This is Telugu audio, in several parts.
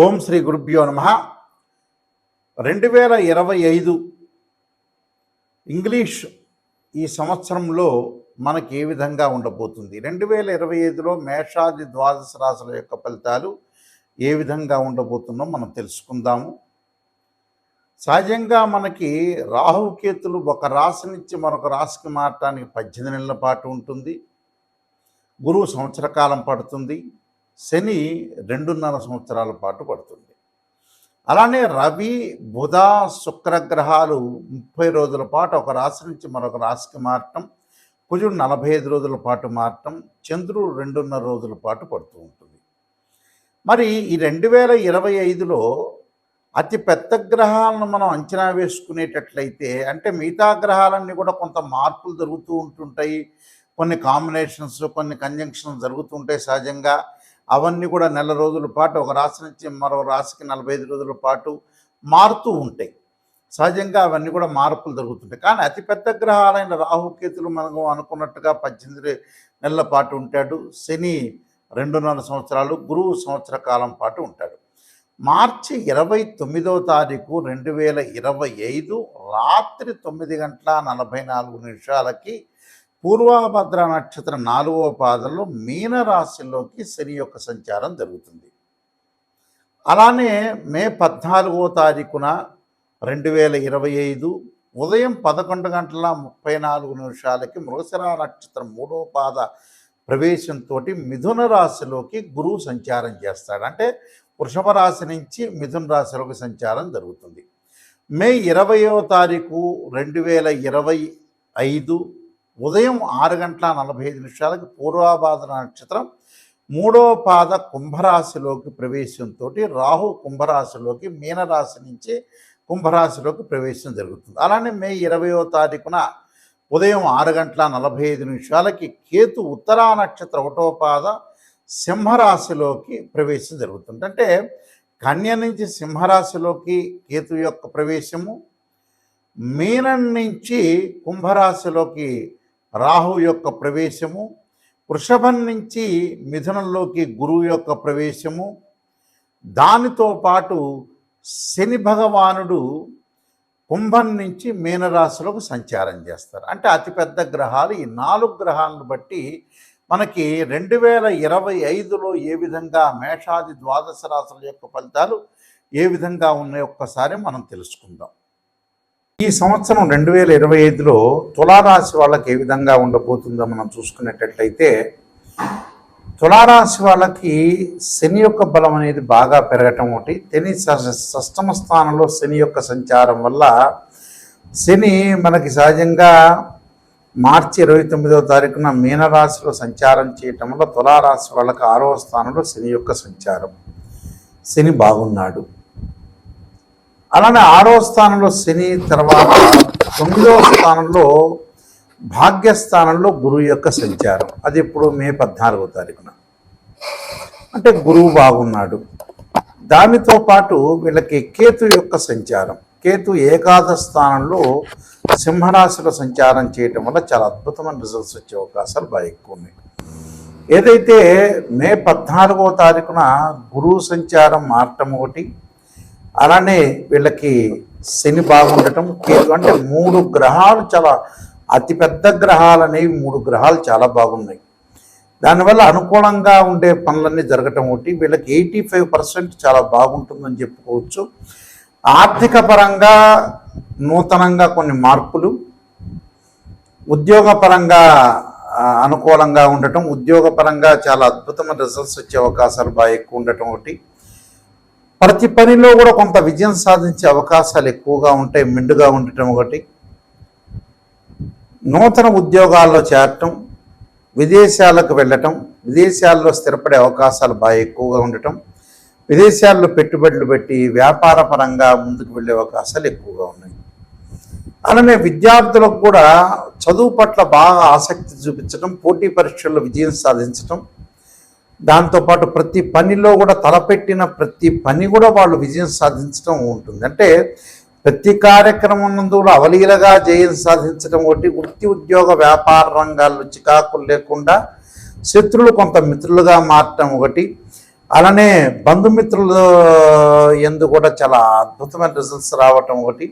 ఓం శ్రీ గురుభ్యో నమః. 2025 ఇంగ్లీష్ ఈ సంవత్సరంలో మనకి ఏ విధంగా ఉండబోతుంది? 2025లో మేషాది ద్వాదశ రాశుల యొక్క ఫలితాలు ఏ విధంగా ఉండబోతుందో మనం తెలుసుకుందాము. సహజంగా మనకి రాహుకేతులు ఒక రాశి నుంచి మరొక రాశికి మారటానికి 18 నెలల పాటు ఉంటుంది. గురువు సంవత్సర కాలం పడుతుంది. శని 2.5 సంవత్సరాల పాటు పడుతుంది. అలానే రవి, బుధ, శుక్రగ్రహాలు 30 రోజుల పాటు ఒక రాశి నుంచి మరొక రాశికి మారటం, కుజుడు 45 రోజుల పాటు మారటం, చంద్రుడు 2.5 రోజుల పాటు పడుతూ ఉంటుంది. మరి ఈ 2025లో అతి పెద్ద గ్రహాలను మనం అంచనా వేసుకునేటట్లయితే, అంటే మిగతా గ్రహాలన్నీ కూడా కొంత మార్పులు జరుగుతూ ఉంటుంటాయి. కొన్ని కాంబినేషన్స్, కొన్ని కంజంక్షన్స్ జరుగుతూ ఉంటాయి సహజంగా. అవన్నీ కూడా నెల రోజుల పాటు ఒక రాశి నుంచి మరో రాశికి 45 రోజుల పాటు మారుతూ ఉంటాయి. సహజంగా అవన్నీ కూడా మార్పులు జరుగుతుంటాయి. కానీ అతిపెద్ద గ్రహాలైన రాహుకేతులు మనం అనుకున్నట్టుగా 18 నెలల పాటు ఉంటాడు. శని 2.5 సంవత్సరాలు, గురువు సంవత్సర కాలం పాటు ఉంటాడు. మార్చి 29వ తారీఖు 2025 రాత్రి 9:44 పూర్వభద్ర నక్షత్రం 4వ పాదంలో మీనరాశిలోకి శని యొక్క సంచారం జరుగుతుంది. అలానే మే 14వ తారీఖున 2025 ఉదయం 11:34 మృగశిర నక్షత్రం 3వ పాద ప్రవేశంతో మిథున రాశిలోకి గురువు సంచారం చేస్తాడు. అంటే వృషభ రాశి నుంచి మిథున రాశిలోకి సంచారం జరుగుతుంది. మే 20వ తారీఖు 2025 ఉదయం 6:45 పూర్వభాద్ర నక్షత్రం 3వ పాద కుంభరాశిలోకి ప్రవేశంతో రాహు కుంభరాశిలోకి మీనరాశి నుంచి కుంభరాశిలోకి ప్రవేశం జరుగుతుంది. అలానే మే 20వ తారీఖున ఉదయం 6:45 కేతు ఉత్తరా నక్షత్రం 1వ పాద సింహరాశిలోకి ప్రవేశం జరుగుతుంది. అంటే కన్య నుంచి సింహరాశిలోకి కేతు యొక్క ప్రవేశము, మీనం నుంచి కుంభరాశిలోకి రాహు యొక్క ప్రవేశము, వృషభం నుంచి మిథునంలోకి గురువు యొక్క ప్రవేశము, దానితో పాటు శని భగవానుడు కుంభం నుంచి మీనరాశిలోకి సంచారం చేస్తారు. అంటే అతిపెద్ద గ్రహాలు ఈ 4 గ్రహాలను బట్టి మనకి 2025లో ఏ విధంగా మేషాది ద్వాదశ రాశుల యొక్క ఫలితాలు ఏ విధంగా ఉన్నాయో ఒక్కసారి మనం తెలుసుకుందాం. ఈ సంవత్సరం 2025లో తులారాశి వాళ్ళకి ఏ విధంగా ఉండబోతుందో మనం చూసుకునేటట్లయితే, తులారాశి వాళ్ళకి శని యొక్క బలం అనేది బాగా పెరగటం ఒకటి. షష్టమ స్థానంలో శని యొక్క సంచారం వల్ల శని మనకి సహజంగా మార్చి 29వ తారీఖున మీనరాశిలో సంచారం చేయటం వల్ల తులారాశి వాళ్ళకి 6వ స్థానంలో శని యొక్క సంచారం. శని బాగున్నాడు. అలానే 6వ స్థానంలో శని తర్వాత 9వ స్థానంలో భాగ్యస్థానంలో గురువు యొక్క సంచారం. అది ఇప్పుడు మే 14వ తారీఖున. అంటే గురువు బాగున్నాడు. దానితో పాటు వీళ్ళకి కేతు యొక్క సంచారం. కేతు ఏకాదశ స్థానంలో సింహరాశిలో సంచారం చేయటం వల్ల చాలా అద్భుతమైన రిజల్ట్స్ వచ్చే అవకాశాలు బాగా ఎక్కువ ఉన్నాయి. ఏదైతే మే 14వ తారీఖున గురువు సంచారం మారటం ఒకటి, అలానే వీళ్ళకి శని బాగుండటం, కేతు, అంటే 3 గ్రహాలు చాలా అతిపెద్ద గ్రహాలు అనేవి 3 గ్రహాలు చాలా బాగున్నాయి. దానివల్ల అనుకూలంగా ఉండే పనులన్నీ జరగటం ఒకటి. వీళ్ళకి 85% చాలా బాగుంటుందని చెప్పుకోవచ్చు. ఆర్థిక పరంగా నూతనంగా కొన్ని మార్పులు, ఉద్యోగపరంగా అనుకూలంగా ఉండటం, ఉద్యోగపరంగా చాలా అద్భుతమైన రిజల్ట్స్ వచ్చే అవకాశాలు బాగా ఎక్కువ ఉండటం ఒకటి. ప్రతి పనిలో కూడా కొంత విజయం సాధించే అవకాశాలు ఎక్కువగా ఉంటాయి, మెండుగా ఉండటం ఒకటి. నూతన ఉద్యోగాల్లో చేరటం, విదేశాలకు వెళ్ళటం, విదేశాల్లో స్థిరపడే అవకాశాలు బాగా ఎక్కువగా ఉండటం, విదేశాల్లో పెట్టుబడులు పెట్టి వ్యాపార పరంగా ముందుకు వెళ్ళే అవకాశాలు ఎక్కువగా ఉన్నాయి. అలానే విద్యార్థులకు కూడా చదువు పట్ల బాగా ఆసక్తి చూపించడం, పోటీ పరీక్షల్లో విజయం సాధించటం, దాంతోపాటు ప్రతి పనిలో కూడా తలపెట్టిన ప్రతి పని కూడా వాళ్ళు విజయం సాధించడం ఉంటుంది. అంటే ప్రతి కార్యక్రమం నందు అవలీలగా జయం సాధించడం ఒకటి. వృత్తి, ఉద్యోగ, వ్యాపార రంగాల్లో చికాకులు లేకుండా శత్రువులు కొంత మిత్రులుగా మారటం ఒకటి. అలానే బంధుమిత్రులు ఎందు కూడా చాలా అద్భుతమైన రిజల్ట్స్ రావటం ఒకటి.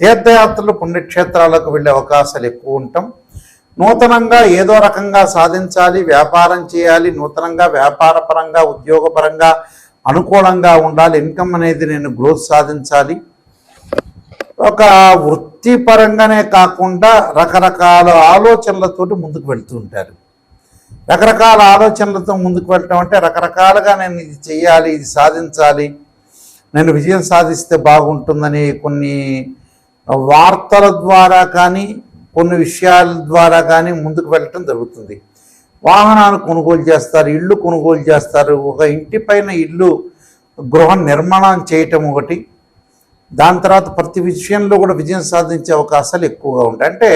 తీర్థయాత్రలు పుణ్యక్షేత్రాలకు వెళ్ళే అవకాశాలు ఎక్కువ ఉంటాం. నూతనంగా ఏదో రకంగా సాధించాలి, వ్యాపారం చేయాలి, నూతనంగా వ్యాపార పరంగా ఉద్యోగపరంగా అనుకూలంగా ఉండాలి, ఇన్కమ్ అనేది నేను గ్రోత్ సాధించాలి. ఒక వృత్తిపరంగానే కాకుండా రకరకాల ఆలోచనలతోటి ముందుకు వెళ్తూ ఉంటారు. రకరకాల ఆలోచనలతో ముందుకు వెళ్ళటం అంటే రకరకాలుగా నేను ఇది చేయాలి, ఇది సాధించాలి, నేను విజయం సాధిస్తే బాగుంటుందని కొన్ని వార్తల ద్వారా కానీ కొన్ని విషయాల ద్వారా కానీ ముందుకు వెళ్ళటం జరుగుతుంది. వాహనాలు కొనుగోలు చేస్తారు, ఇళ్ళు కొనుగోలు చేస్తారు, ఒక ఇంటి పైన ఇల్లు గృహ నిర్మాణం చేయటం ఒకటి. దాని తర్వాత ప్రతి విషయంలో కూడా విజయం సాధించే అవకాశాలు ఎక్కువగా ఉంటాయి. అంటే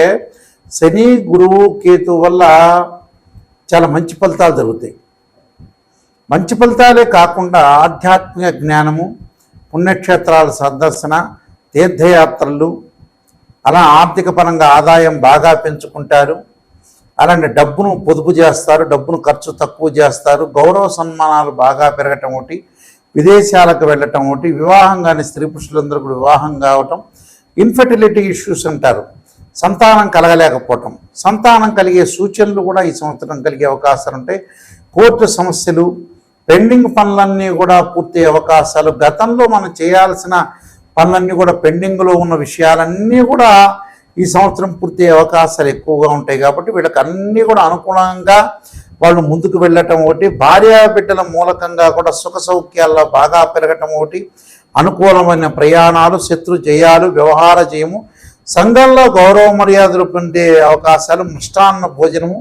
శని గురువు కేతు వల్ల చాలా మంచి ఫలితాలు జరుగుతాయి. మంచి ఫలితాలే కాకుండా ఆధ్యాత్మిక జ్ఞానము, పుణ్యక్షేత్రాల సందర్శన, తీర్థయాత్రలు, అలా ఆర్థిక పరంగా ఆదాయం బాగా పెంచుకుంటారు. అలాంటి డబ్బును పొదుపు చేస్తారు, డబ్బును ఖర్చు తక్కువ చేస్తారు, గౌరవ సన్మానాలు బాగా పెరగటం ఒకటి, విదేశాలకు వెళ్ళటం ఒకటి, వివాహం కాని స్త్రీ పురుషులందరూ కూడా వివాహం కావటం, ఇన్ఫర్టిలిటీ ఇష్యూస్ అంటారు, సంతానం కలగలేకపోవటం, సంతానం కలిగే సూచనలు కూడా ఈ సంవత్సరం కలిగే అవకాశాలు ఉంటాయి. కోర్టు సమస్యలు, పెండింగ్ పనులన్నీ కూడా పూర్తి అవకాశాలు, గతంలో మనం చేయాల్సిన పనులన్నీ కూడా పెండింగ్లో ఉన్న విషయాలన్నీ కూడా ఈ సంవత్సరం పూర్తి అవకాశాలు ఎక్కువగా ఉంటాయి. కాబట్టి వీళ్ళకి అన్నీ కూడా అనుకూలంగా వాళ్ళు ముందుకు వెళ్ళటం ఒకటి, భార్యా బిడ్డల మూలకంగా కూడా సుఖ సౌఖ్యాల్లో బాగా పెరగటం ఒకటి, అనుకూలమైన ప్రయాణాలు, శత్రు జయాలు, వ్యవహార జయము, సంఘంలో గౌరవ మర్యాదలు పొందే అవకాశాలు, మిష్టాన్న భోజనము,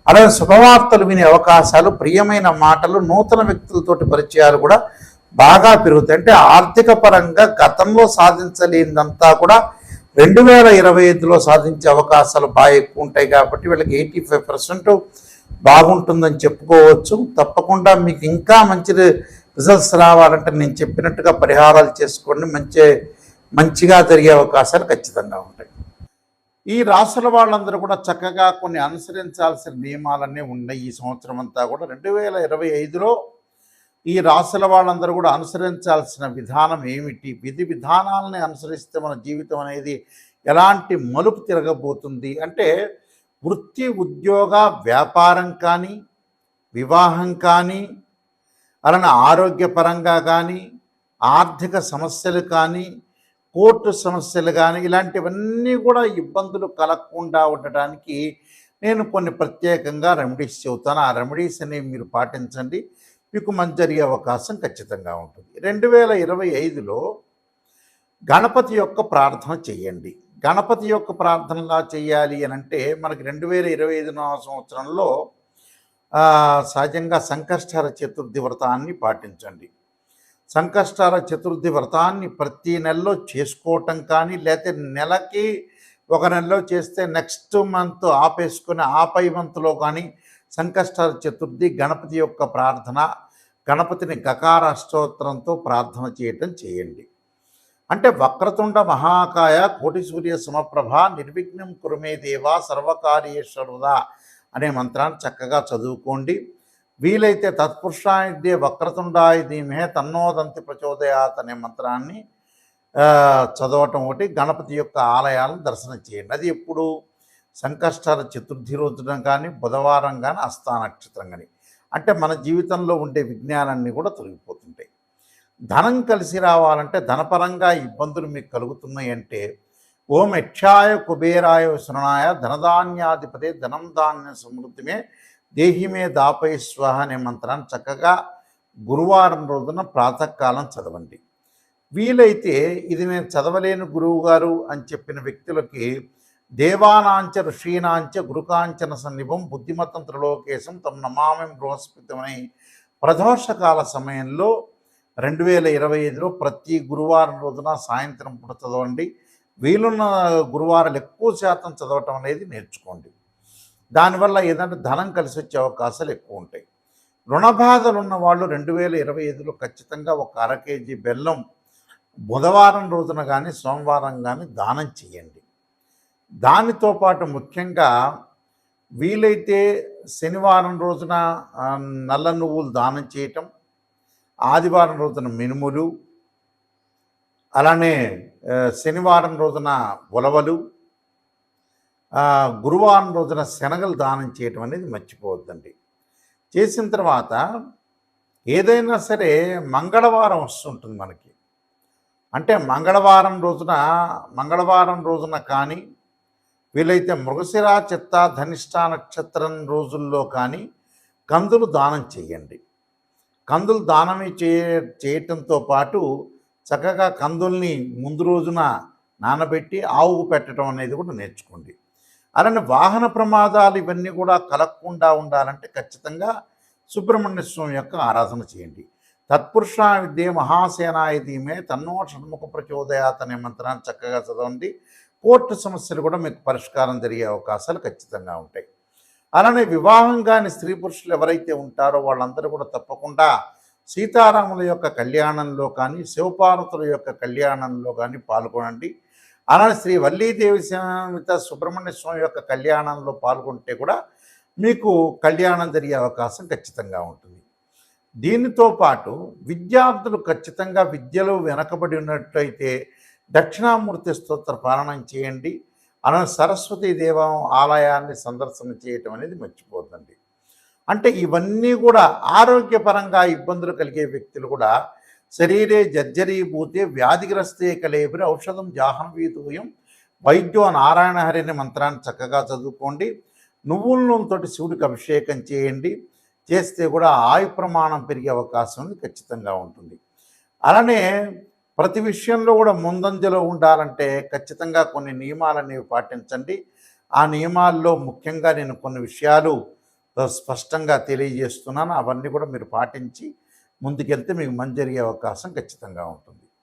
అలాగే శుభవార్తలు వినే అవకాశాలు, ప్రియమైన మాటలు, నూతన వ్యక్తులతోటి పరిచయాలు కూడా బాగా పెరుగుతాయి. అంటే ఆర్థిక పరంగా గతంలో సాధించలేనిదంతా కూడా 2025లో సాధించే అవకాశాలు బాగా ఎక్కువ ఉంటాయి. కాబట్టి వీళ్ళకి 85% బాగుంటుందని చెప్పుకోవచ్చు. తప్పకుండా మీకు ఇంకా మంచి రిజల్ట్స్ రావాలంటే నేను చెప్పినట్టుగా పరిహారాలు చేసుకోండి, మంచిగా జరిగే అవకాశాలు ఖచ్చితంగా ఉంటాయి. ఈ రాసుల వాళ్ళందరూ కూడా చక్కగా కొన్ని అనుసరించాల్సిన నియమాలన్నీ ఉన్నాయి. ఈ సంవత్సరం అంతా కూడా 2025లో ఈ రాసుల వాళ్ళందరూ కూడా అనుసరించాల్సిన విధానం ఏమిటి, విధి విధానాలని అనుసరిస్తే మన జీవితం అనేది ఎలాంటి మలుపు తిరగబోతుంది అంటే, వృత్తి, ఉద్యోగ, వ్యాపారం కానీ, వివాహం కానీ, అలానే ఆరోగ్యపరంగా కానీ, ఆర్థిక సమస్యలు కానీ, కోర్టు సమస్యలు కానీ, ఇలాంటివన్నీ కూడా ఇబ్బందులు కలగకుండా ఉండటానికి నేను కొన్ని ప్రత్యేకంగా రెమెడీస్ చెబుతాను. ఆ రెమెడీస్ అనేవి మీరు పాటించండి, మీకు మంచి జరిగే అవకాశం ఖచ్చితంగా ఉంటుంది. 2025లో గణపతి యొక్క ప్రార్థన చేయండి. గణపతి యొక్క ప్రార్థనలా చేయాలి అని అంటే మనకి 2025 సంవత్సరంలో సహజంగా సంకష్టహర చతుర్థి వ్రతాన్ని పాటించండి. సంకష్టహర చతుర్థి వ్రతాన్ని ప్రతి నెలలో చేసుకోవటం కానీ, లేకపోతే నెలకి ఒక నెలలో చేస్తే నెక్స్ట్ మంత్ ఆపేసుకుని ఆపై మంత్లో కానీ సంకష్టహర చతుర్థి గణపతి యొక్క ప్రార్థన, గణపతిని గకార అష్టోత్తరంతో ప్రార్థన చేయటం చేయండి. అంటే వక్రతుండ మహాకాయ కోటి సూర్య సమప్రభ నిర్విఘ్నం కురుమే దేవా సర్వకార్యేశ్వరుదా అనే మంత్రాన్ని చక్కగా చదువుకోండి. వీలైతే తత్పురుషాయుధ్యే వక్రతుండాయ ధీమహే తన్నోదంతి ప్రచోదయాత్ అనే మంత్రాన్ని చదవటం ఒకటి. గణపతి యొక్క ఆలయాలను దర్శనం చేయండి. అది ఎప్పుడు సంకష్టహర చతుర్థి రోజున కానీ, బుధవారం కానీ, హస్త నక్షత్రం కానీ. అంటే మన జీవితంలో ఉండే విఘ్నాలన్నీ కూడా తొలగిపోతుంటాయి. ధనం కలిసి రావాలంటే, ధనపరంగా ఇబ్బందులు మీకు కలుగుతున్నాయి అంటే, ఓం యక్షాయ కుబేరాయ శరణాయ ధనధాన్యాధిపతే ధనం ధాన్య సమృద్ధిమే దేహిమే దాపై స్వహ అనే మంత్రాన్ని చక్కగా గురువారం రోజున ప్రాతకాలం చదవండి. వీలైతే ఇది నేను చదవలేను గురువు గారు అని చెప్పిన వ్యక్తులకి దేవానాంచ ఋషీనాంచ గురుకాంచన సన్నిభం బుద్ధిమతం త్రిలోకేశం తమ నమామి బృహస్పతిమని ప్రదోషకాల సమయంలో 2025లో ప్రతి గురువారం రోజున సాయంత్రం పూట చదవండి. వీలున్న గురువారాలు ఎక్కువ శాతం చదవటం అనేది నేర్చుకోండి. దానివల్ల ఏదంటే ధనం కలిసి వచ్చే అవకాశాలు ఎక్కువ ఉంటాయి. రుణబాధలు ఉన్న వాళ్ళు 2025లో ఖచ్చితంగా ఒక అర కేజీ బెల్లం బుధవారం రోజున కానీ, సోమవారం కానీ దానం చేయండి. దానితో పాటు ముఖ్యంగా వీలైతే శనివారం రోజున నల్ల నువ్వులు దానం చేయటం, ఆదివారం రోజున మినుములు, అలానే శనివారం రోజున ఉలవలు, గురువారం రోజున శనగలు దానం చేయటం అనేది మర్చిపోవద్దండి. చేసిన తర్వాత ఏదైనా సరే మంగళవారం వస్తుంటుంది మనకి. అంటే మంగళవారం రోజున కానీ, వీలైతే మృగశిర, చిత్త, ధనిష్ట నక్షత్రం రోజుల్లో కానీ కందులు దానం చేయండి. కందులు దానమే చేయటంతో పాటు చక్కగా కందుల్ని ముందు రోజున నానబెట్టి ఆవుకు పెట్టడం అనేది కూడా నేర్చుకోండి. అలానే వాహన ప్రమాదాలు ఇవన్నీ కూడా కలగకుండా ఉండాలంటే ఖచ్చితంగా సుబ్రహ్మణ్య స్వామి యొక్క ఆరాధన చేయండి. తత్పురుష విద్యే మహాసేనాయ ధీమే తన్నో షణ్ముఖ ప్రచోదయాత్ అనే మంత్రాన్ని చక్కగా చదవండి. కోర్టు సమస్యలు కూడా మీకు పరిష్కారం జరిగే అవకాశాలు ఖచ్చితంగా ఉంటాయి. అలానే వివాహం కాని స్త్రీ పురుషులు ఎవరైతే ఉంటారో వాళ్ళందరూ కూడా తప్పకుండా సీతారాముల యొక్క కళ్యాణంలో కానీ, శివపార్వతుల యొక్క కళ్యాణంలో కానీ పాల్గొనండి. అలానే శ్రీ వల్లీదేవి సమేత సుబ్రహ్మణ్య స్వామి యొక్క కళ్యాణంలో పాల్గొంటే కూడా మీకు కళ్యాణం జరిగే అవకాశం ఖచ్చితంగా ఉంటుంది. దీనితో పాటు విద్యార్థులు ఖచ్చితంగా విద్యలో వెనకబడి ఉన్నట్లయితే దక్షిణామూర్తి స్తోత్ర పారాయణం చేయండి. అలానే సరస్వతీ దేవం ఆలయాన్ని సందర్శన చేయటం అనేది మర్చిపోద్దండి. అంటే ఇవన్నీ కూడా ఆరోగ్యపరంగా ఇబ్బందులు కలిగే వ్యక్తులు కూడా శరీరే జర్జరీభూతే వ్యాధిగ్రస్తే కలేబరి ఔషధం జాహ్నవీతూయం వైద్యో నారాయణ హరి అనే మంత్రాన్ని చక్కగా చదువుకోండి. నువ్వుల నూనెతోటి శివుడికి అభిషేకం చేయండి. చేస్తే కూడా ఆయు ప్రమాణం పెరిగే అవకాశం ఖచ్చితంగా ఉంటుంది. అలానే ప్రతి విషయంలో కూడా ముందంజలో ఉండాలంటే ఖచ్చితంగా కొన్ని నియమాలు అనేవి పాటించండి. ఆ నియమాల్లో ముఖ్యంగా నేను కొన్ని విషయాలు స్పష్టంగా తెలియజేస్తున్నాను. అవన్నీ కూడా మీరు పాటించి ముందుకెళ్తే మీకు మంచి జరిగే అవకాశం ఖచ్చితంగా ఉంటుంది.